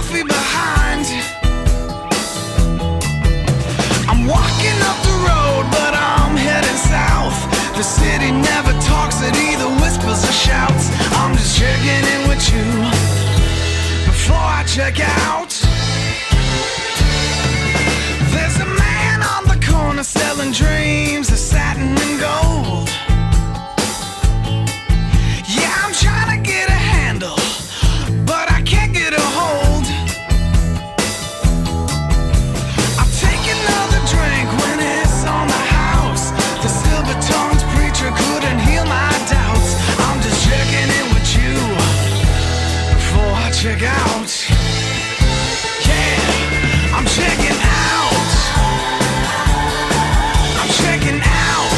coffee behind. I'm walking up the road, but I'm heading south. The city never talks, it either whispers or shouts. I'm just checking in with you before I check out. There's a man on the corner selling dreams of satin and gold. Yeah, I'm trying to get a handle, but I can't get a hold. I'll take another drink when it's on the house. The silver-tongued preacher couldn't heal my doubts. I'm just checking in with you before I check out. Yeah, I'm checking out. I'm checking out.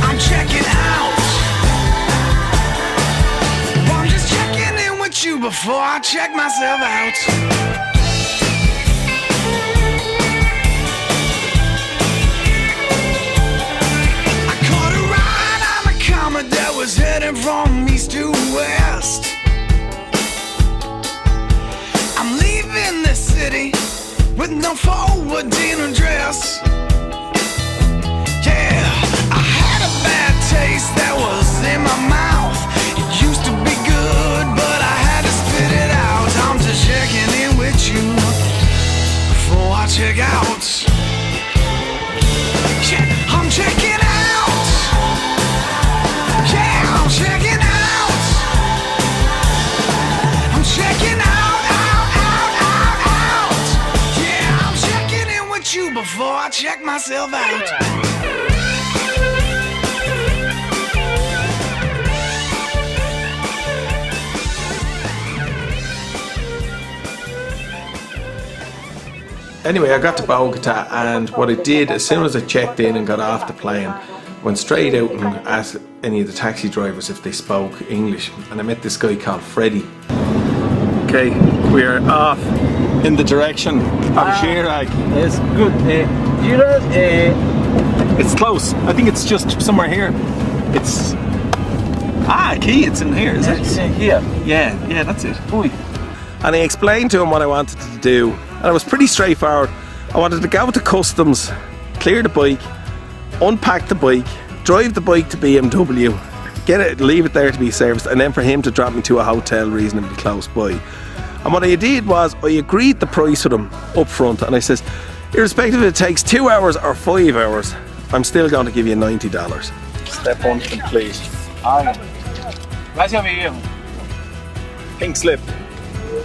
I'm checking out. I'm just checking in with you before I check myself out. That was heading from east to west. I'm leaving this city with no forwarding address. Yeah, I had a bad taste that was in my mouth. It used to be good, but I had to spit it out. I'm just checking in with you before I check out. Yeah, I'm checking out. I'm checking out. I'm checking out, out. Yeah, I'm checking in with you before I check myself out. Anyway, I got to Bogota, and what I did as soon as I checked in and got off the plane, went straight out and asked any of the taxi drivers if they spoke English, and I met this guy called Freddie. Okay, we are off in the direction of Chirag. It's good. It's close. I think it's just somewhere here. It's key. It's in here, is it? It's in here. Yeah, that's it. Oi. And I explained to him what I wanted to do, and it was pretty straightforward. I wanted to go to customs, clear the bike, unpack the bike, drive the bike to BMW, leave it there to be serviced, and then for him to drop me to a hotel reasonably close by. And what I did was I agreed the price with him up front, and I says, irrespective if it takes 2 hours or 5 hours, I'm still going to give you $90. Step on complete. What's your amigo? Pink slip.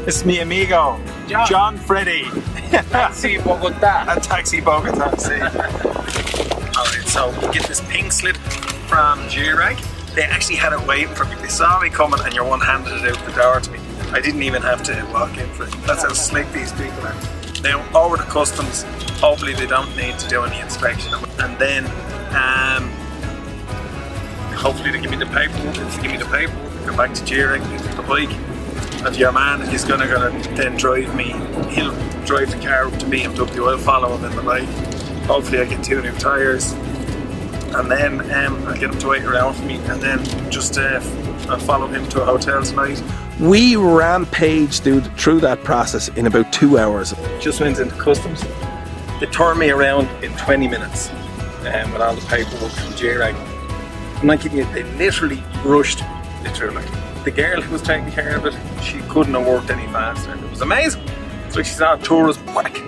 It's mi amigo, John Freddy. Taxi Bogota. And Taxi Bogota, see. Alright, so we get this pink slip from Chirag. They actually had it waiting for me. They saw me coming and your one handed it out the door to me. I didn't even have to walk in for it. That's how slick these people are. Now, over the customs, hopefully they don't need to do any inspection. And then, hopefully they give me the paperwork. If they give me the paperwork, go back to Chirag, pick up the bike. And your man is gonna then drive me. He'll drive the car up to BMW. I'll follow him in the bike. Hopefully I get 2 new tyres, and then I'll get him to wait around for me, and then just I'll follow him to a hotel tonight. We rampaged through that process in about 2 hours. Just went into customs. They turned me around in 20 minutes with all the paperwork from Chirag. I'm not kidding you, they literally rushed me through. Like, the girl who was taking care of it, she couldn't have worked any faster. It was amazing. It's like she's on a tourist whack,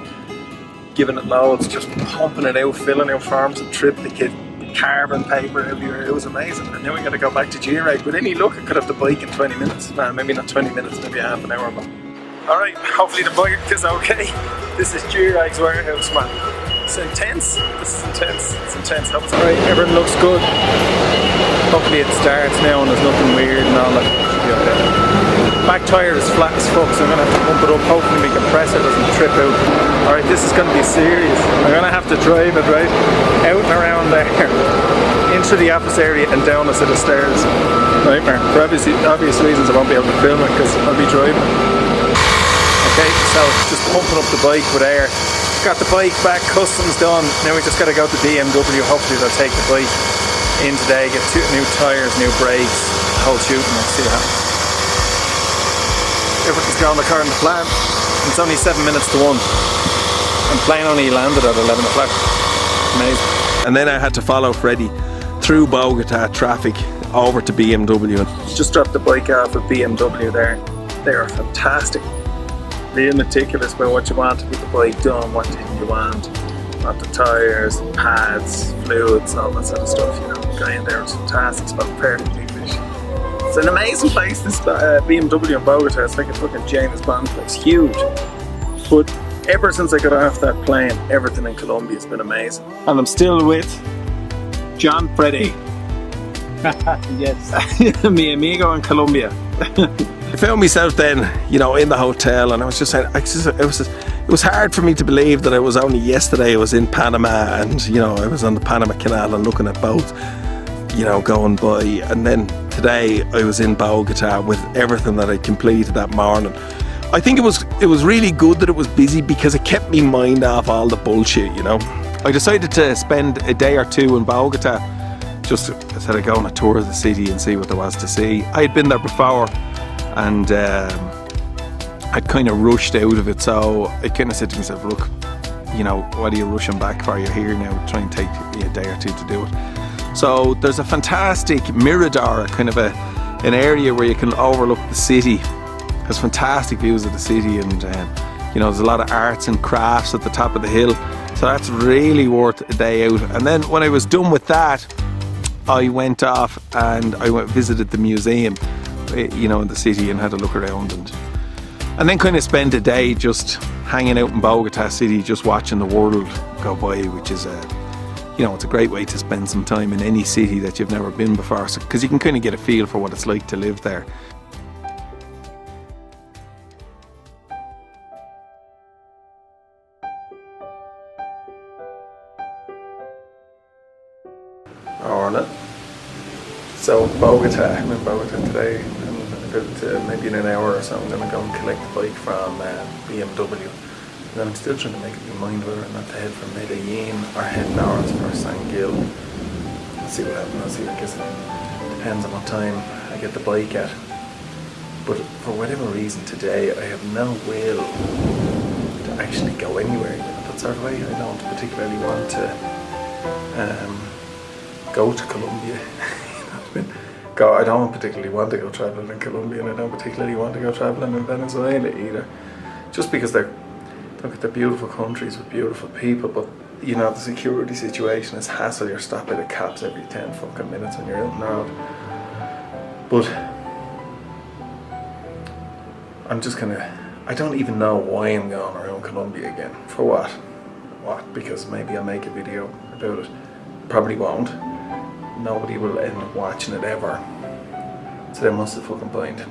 giving it loads, just pumping it out, filling out forms of triplicate, carbon paper everywhere. It was amazing. And then we got to go back to Chirag. With any luck, I could have the bike in 20 minutes. Nah, maybe not 20 minutes, maybe half an hour. But alright, hopefully the bike is okay. This is Chirag's warehouse, man. It's intense. This is intense. It's intense. Alright, everything looks good. Hopefully it starts now and there's nothing weird and all that. Should be okay. Back tyre is flat as fuck, so I'm going to have to pump it up. Hopefully my compressor doesn't trip out. Alright, this is going to be serious. I'm going to have to drive it, right, out and around there, into the office area and down a set of stairs. Nightmare. For obvious reasons I won't be able to film it because I'll be driving. Okay, so just pumping up the bike with air. Got the bike back, customs done. Now we just got to go to BMW. Hopefully they'll take the bike in today, get 2 new tyres, new brakes, the whole shooting, let's see what happens. Everything Just got on the car in the plan. It's only 7 minutes to 1. And the plane only landed at 11 o'clock. Amazing. And then I had to follow Freddie through Bogota traffic over to BMW. Just dropped the bike off at BMW there. They are fantastic. Real meticulous about what you want to get the bike done, what you want the tyres, pads, fluids, all that sort of stuff, you know. The guy in there was fantastic, spoke perfect English. It's an amazing place, this BMW in Bogota. It's like a fucking James Bond place, huge. But ever since I got off that plane, everything in Colombia has been amazing. And I'm still with John Freddy. Yes. Mi amigo in Colombia. I found myself then, you know, in the hotel, and I was just saying, it was hard for me to believe that it was only yesterday I was in Panama, and you know, I was on the Panama Canal and looking at boats, you know, going by, and then today I was in Bogota with everything that I completed that morning. I think it was really good that it was busy because it kept me mind off all the bullshit, you know. I decided to spend a day or two in Bogota, just instead of going a tour of the city and see what there was to see. I had been there before, and I'd kind of rushed out of it, so I kind of said to myself, look, you know, what are you rushing back for? You're here now, try and take a day or two to do it. So there's a fantastic mirador, kind of an area where you can overlook the city. Has fantastic views of the city, and you know, there's a lot of arts and crafts at the top of the hill, so that's really worth a day out. And then when I was done with that, I went off and I visited the museum, you know, in the city, and had a look around, and then kind of spent a day just hanging out in Bogota city, just watching the world go by, which is you know, it's a great way to spend some time in any city that you've never been before, because you can kind of get a feel for what it's like to live there. Orla. So Bogota, I'm in Bogota today, and about maybe in an hour or so I'm going to go and collect the bike from BMW. And then I'm still trying to make up my mind whether or not to head for Medellin or head north for San Gil. Let's see what happens. I guess it depends on what time I get the bike at. But for whatever reason today, I have no will to actually go anywhere. You know, that sort of way. I don't particularly want to go to Colombia. I don't particularly want to go travelling in Colombia, and I don't particularly want to go travelling in Venezuela either. Just because they're beautiful countries with beautiful people, but you know, the security situation is hassle. You're stopped by the cops every 10 fucking minutes when you're out on the road. But I'm just I don't even know why I'm going around Colombia again. For what? What? Because maybe I'll make a video about it. Probably won't. Nobody will end up watching it ever. So there must have fucking point.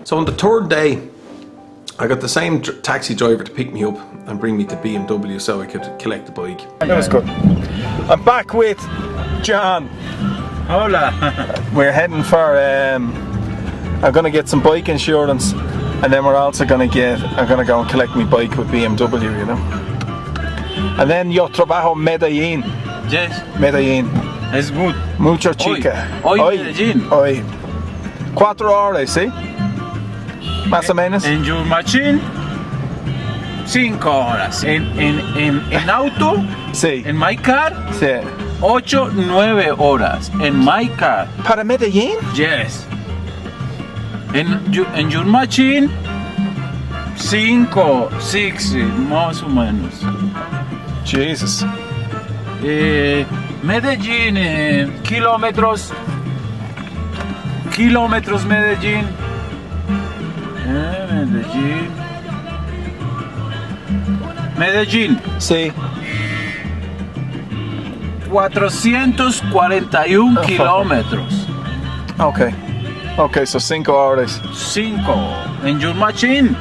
So on the third day, I got the same taxi driver to pick me up and bring me to BMW so I could collect the bike. That was good. I'm back with John. Hola. We're heading for, I'm gonna get some bike insurance, and then we're also I'm gonna go and collect my bike with BMW, you know. And then yo trabajo Medellin. Yes. Medellin. Es good. Mucho chica. Hoy Medellin. Hoy. 4 horas, ¿sí? Más o menos. En your machine, 5 horas. En auto, Sí. en my car, Sí. 8, 9 horas. En my car. ¿Para Medellín? Yes. En your machine, 5, 6, más o menos. Jesus. Medellín, kilómetros Medellín. Medellín. Sí. 441 kilómetros. Okay, so 5 horas. 5. En your machine.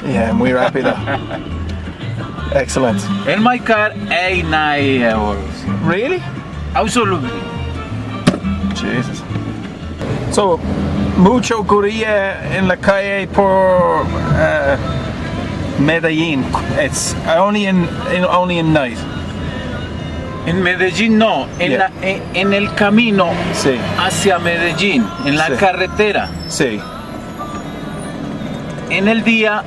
Yeah, muy rápido. Excellent. En my car, 8, 9 hours. Really? Absolutely. Jesus. So, mucho guria en la calle por Medellín. It's only in night. En Medellín no, en el camino Sí. hacia Medellín, en la Sí. carretera. Sí. en el día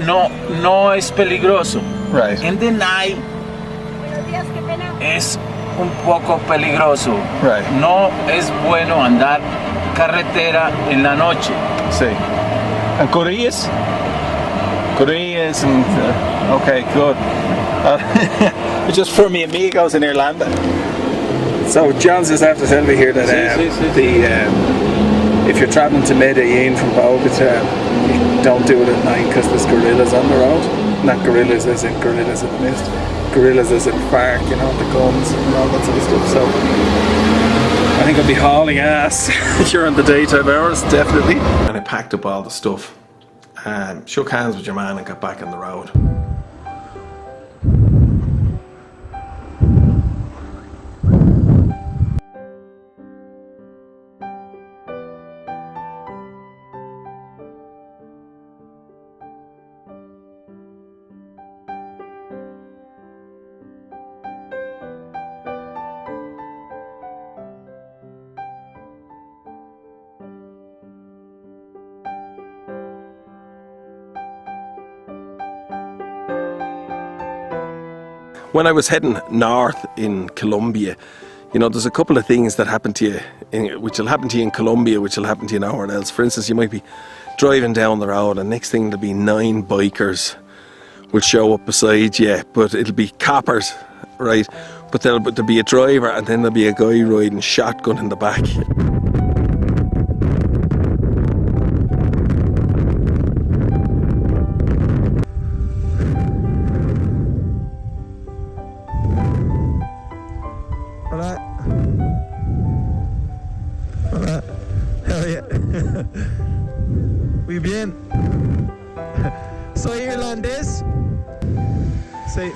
no es peligroso. Right. In the night es un poco peligroso. Right. No es bueno andar carretera en la noche. See. And Koreas? Koreas and okay, good. Just for me amigos in Irlanda. So John's just have to tell me here that if you're traveling to Medellin from Bogota, you don't do it at night because there's gorillas on the road. Not gorillas as in gorillas in the mist. Gorillas as in FARC, you know, the guns and all that sort of stuff. So I think I'll be hauling ass during the daytime hours, definitely. And I packed up all the stuff, shook hands with your man and got back on the road. When I was heading north in Colombia, you know, there's a couple of things that happen to you, which will happen to you in Colombia, which will happen to you nowhere else. For instance, you might be driving down the road and next thing there'll be 9 bikers will show up beside you, but it'll be coppers, right? But there'll be a driver and then there'll be a guy riding shotgun in the back. Muy bien. Soy irlandés. Sí.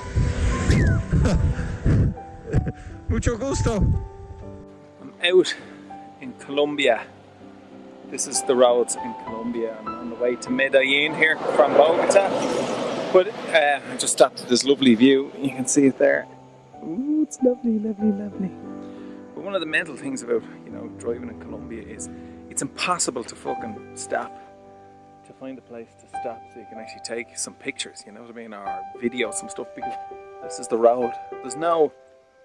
Mucho gusto. I'm out in Colombia. This is the roads in Colombia. I'm on the way to Medellin here from Bogota. But I just stopped at this lovely view. You can see it there. Ooh, it's lovely, lovely, lovely. But one of the mental things about, you know, driving in Colombia is it's impossible to fucking stop, to find a place to stop so you can actually take some pictures, you know what I mean, or video some stuff, because this is the road. There's no,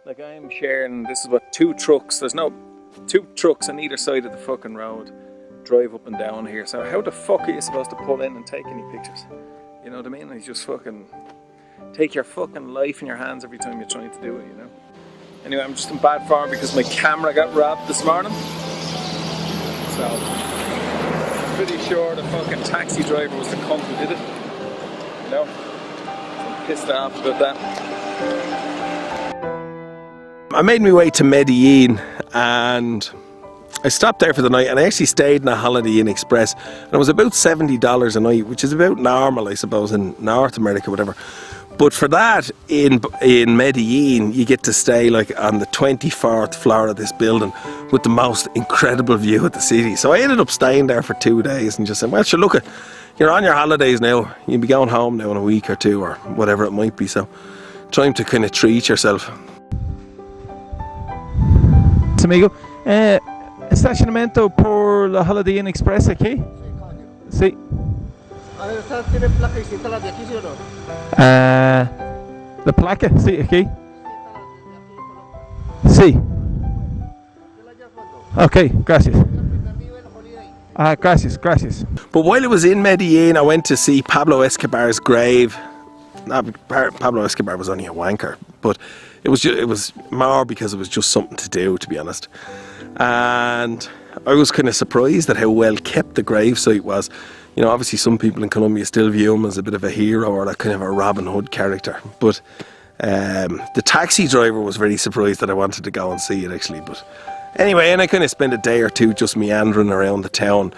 like I'm sharing, this is what, 2 trucks, there's no 2 trucks on either side of the fucking road drive up and down here. So how the fuck are you supposed to pull in and take any pictures? You know what I mean? You just fucking take your fucking life in your hands every time you're trying to do it, you know? Anyway, I'm just in bad form because my camera got robbed this morning. So, I'm pretty sure the fucking taxi driver was the cunt who did it. You know? I'm pissed off about that. I made my way to Medellin and I stopped there for the night and I actually stayed in a Holiday Inn Express and it was about $70 a night, which is about normal, I suppose, in North America, whatever. But for that, in Medellin, you get to stay like on the 24th floor of this building with the most incredible view of the city. So I ended up staying there for 2 days and just said, well, sure, look, you're on your holidays now. You'll be going home now in a week or 2 or whatever it might be. So time to kind of treat yourself. Amigo, estacionamiento por la Holiday Inn Express aquí. Sí. ¿Tiene placa y se instala de aquí, sí o no? La placa, sí, aquí. Sí. Okay, gracias. Gracias. But while I was in Medellin, I went to see Pablo Escobar's grave. Pablo Escobar was only a wanker, but it was more because it was just something to do, to be honest. And I was kind of surprised at how well kept the gravesite was. You know, obviously some people in Colombia still view him as a bit of a hero or that kind of a Robin Hood character. But the taxi driver was very surprised that I wanted to go and see it, actually. But anyway, and I kind of spent a day or 2 just meandering around the town.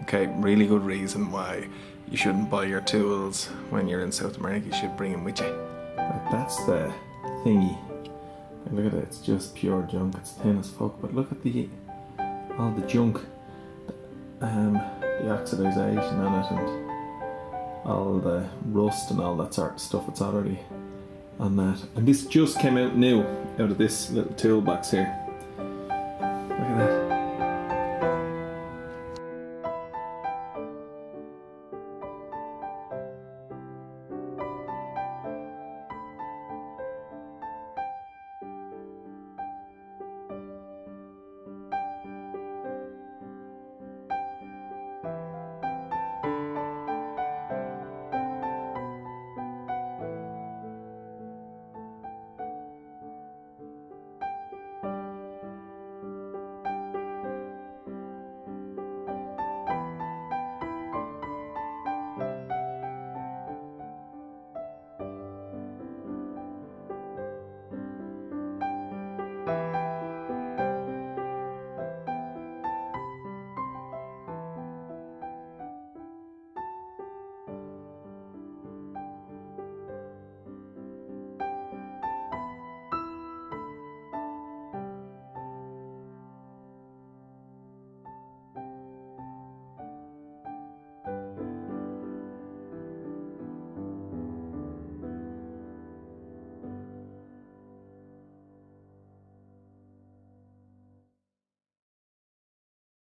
Okay, really good reason why you shouldn't buy your tools when you're in South America. You should bring them with you. Like, that's the thingy. And look at it, it's just pure junk. It's thin as fuck. But look at all the junk. The oxidization on it and all the rust and all that sort of stuff. It's already on that. And this just came out new out of this little toolbox here.